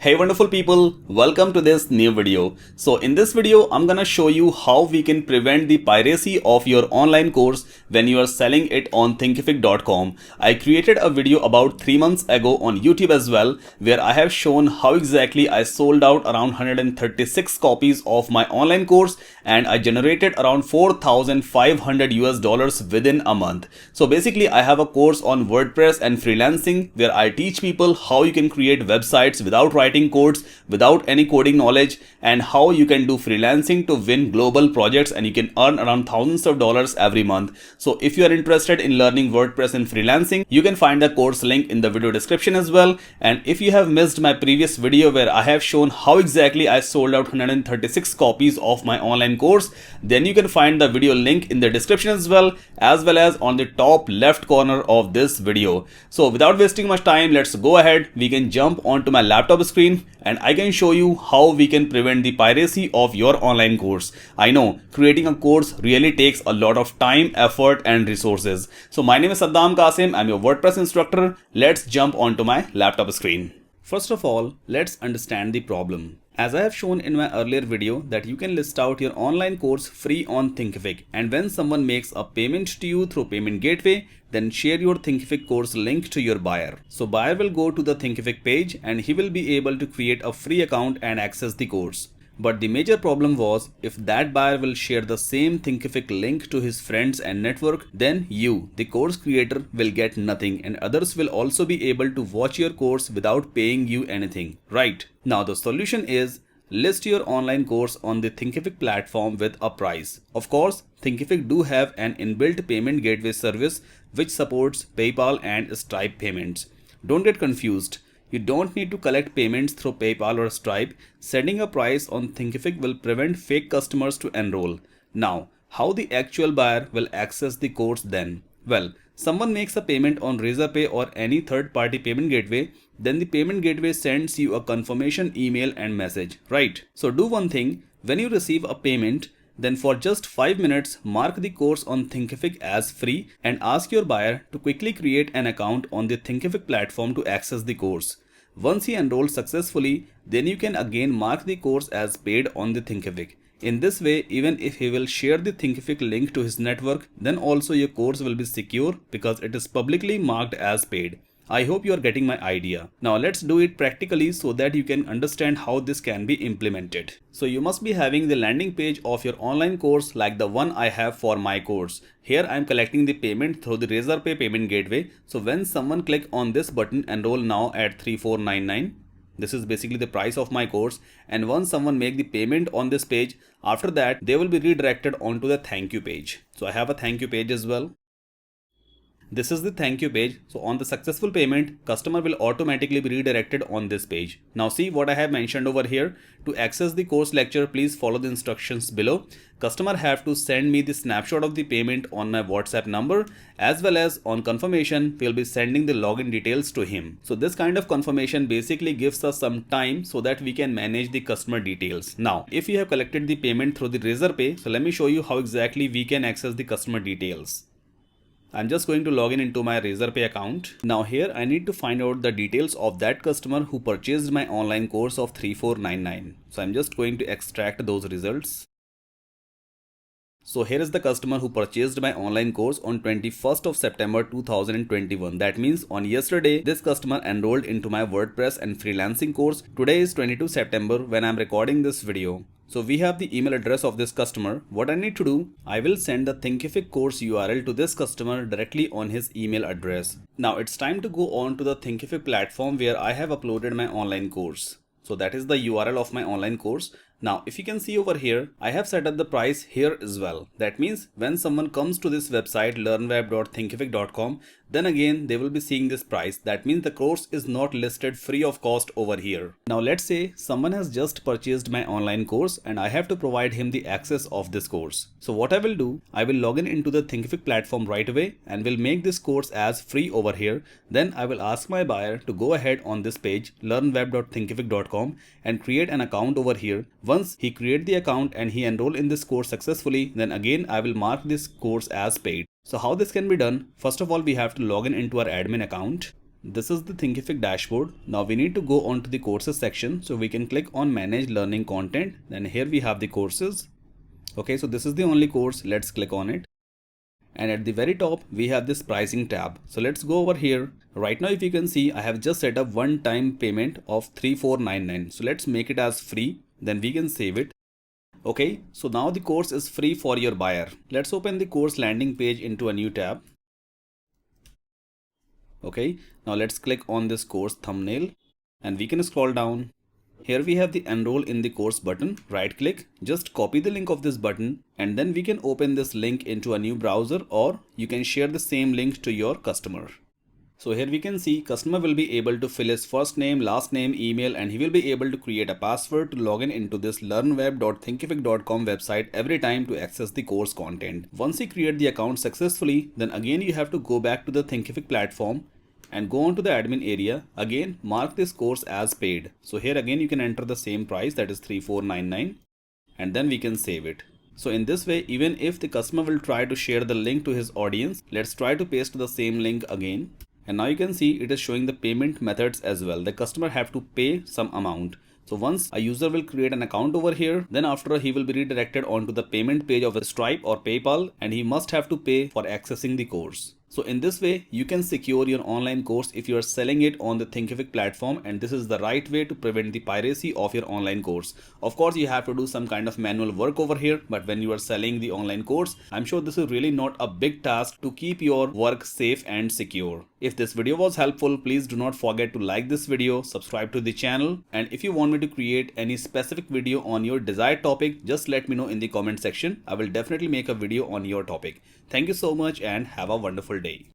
Hey wonderful people, welcome to this new video. So in this video, I'm gonna show you how we can prevent the piracy of your online course when you are selling it on thinkific.com. I created a video about 3 months ago on YouTube as well, where I have shown how exactly I sold out around 136 copies of my online course and I generated around 4,500 US dollars within a month. So basically I have a course on WordPress and freelancing where I teach people how you can create websites without writing codes, without any coding knowledge, and how you can do freelancing to win global projects and you can earn around thousands of dollars every month. So if you are interested in learning WordPress and freelancing, you can find the course link in the video description as well. And if you have missed my previous video where I have shown how exactly I sold out 136 copies of my online course, then you can find the video link in the description as well as on the top left corner of this video. So without wasting much time, let's go ahead. We can jump onto my laptop screen and I can show you how we can prevent the piracy of your online course. I know creating a course really takes a lot of time, effort and resources. So my name is Saddam Qasim. I'm your WordPress instructor. Let's jump onto my laptop screen. First of all, let's understand the problem. As I have shown in my earlier video that you can list out your online course free on Thinkific, and when someone makes a payment to you through payment gateway, then share your Thinkific course link to your buyer. So buyer will go to the Thinkific page and he will be able to create a free account and access the course. But the major problem was if that buyer will share the same Thinkific link to his friends and network, then you, the course creator, will get nothing and others will also be able to watch your course without paying you anything, right? Now the solution is list your online course on the Thinkific platform with a price. Of course, Thinkific do have an inbuilt payment gateway service which supports PayPal and Stripe payments. Don't get confused. You don't need to collect payments through PayPal or Stripe. Setting a price on Thinkific will prevent fake customers to enroll. Now, how the actual buyer will access the course then? Well, someone makes a payment on Razorpay or any third-party payment gateway, then the payment gateway sends you a confirmation email and message, right? So do one thing, when you receive a payment, then for just 5 minutes, mark the course on Thinkific as free and ask your buyer to quickly create an account on the Thinkific platform to access the course. Once he enrolls successfully, then you can again mark the course as paid on the Thinkific. In this way, even if he will share the Thinkific link to his network, then also your course will be secure because it is publicly marked as paid. I hope you are getting my idea. Now let's do it practically so that you can understand how this can be implemented. So you must be having the landing page of your online course like the one I have for my course. Here I am collecting the payment through the Razorpay payment gateway. So when someone click on this button, enroll now at 3499. This is basically the price of my course, and once someone make the payment on this page, after that they will be redirected onto the thank you page. So I have a thank you page as well. This is the thank you page. So on the successful payment, customer will automatically be redirected on this page. Now see what I have mentioned over here. To access the course lecture, please follow the instructions below. Customer have to send me the snapshot of the payment on my WhatsApp number, as well as on confirmation, we'll be sending the login details to him. So this kind of confirmation basically gives us some time so that we can manage the customer details. Now, if you have collected the payment through the Razorpay, so let me show you how exactly we can access the customer details. I'm just going to log in into my Razorpay account. Now here I need to find out the details of that customer who purchased my online course of 3499. So I'm just going to extract those results. So here is the customer who purchased my online course on 21st of September 2021. That means on yesterday, this customer enrolled into my WordPress and freelancing course. Today is 22 September when I'm recording this video. So we have the email address of this customer. What I need to do, I will send the Thinkific course URL to this customer directly on his email address. Now it's time to go on to the Thinkific platform where I have uploaded my online course. So that is the URL of my online course. Now, if you can see over here, I have set up the price here as well. That means when someone comes to this website, learnweb.thinkific.com, then again, they will be seeing this price. That means the course is not listed free of cost over here. Now, let's say someone has just purchased my online course and I have to provide him the access of this course. So what I will do, I will log in into the Thinkific platform right away and will make this course as free over here. Then I will ask my buyer to go ahead on this page, learnweb.thinkific.com, and create an account over here. Once he create the account and he enroll in this course successfully, then again I will mark this course as paid. So how this can be done? First of all, we have to log in into our admin account. This is the Thinkific dashboard. Now we need to go on to the courses section. So we can click on manage learning content. Then here we have the courses. Okay, so this is the only course. Let's click on it. And at the very top, we have this pricing tab. So let's go over here. Right now, if you can see, I have just set up one-time payment of 3499. So let's make it as free. Then we can save it. Okay, so now the course is free for your buyer. Let's open the course landing page into a new tab. Okay, now let's click on this course thumbnail and we can scroll down. Here we have the enroll in the course button. Right click, just copy the link of this button and then we can open this link into a new browser, or you can share the same link to your customer. So here we can see customer will be able to fill his first name, last name, email, and he will be able to create a password to log in into this learnweb.thinkific.com website every time to access the course content. Once he create the account successfully, then again you have to go back to the Thinkific platform and go on to the admin area. Again, mark this course as paid. So here again you can enter the same price, that is 3499, and then we can save it. So in this way, even if the customer will try to share the link to his audience, let's try to paste the same link again. And now you can see it is showing the payment methods as well. The customer have to pay some amount. So once a user will create an account over here, then after he will be redirected onto the payment page of a Stripe or PayPal, and he must have to pay for accessing the course. So in this way, you can secure your online course if you are selling it on the Thinkific platform, and this is the right way to prevent the piracy of your online course. Of course, you have to do some kind of manual work over here, but when you are selling the online course, I'm sure this is really not a big task to keep your work safe and secure. If this video was helpful, please do not forget to like this video, subscribe to the channel, and if you want me to create any specific video on your desired topic, just let me know in the comment section. I will definitely make a video on your topic. Thank you so much and have a wonderful day.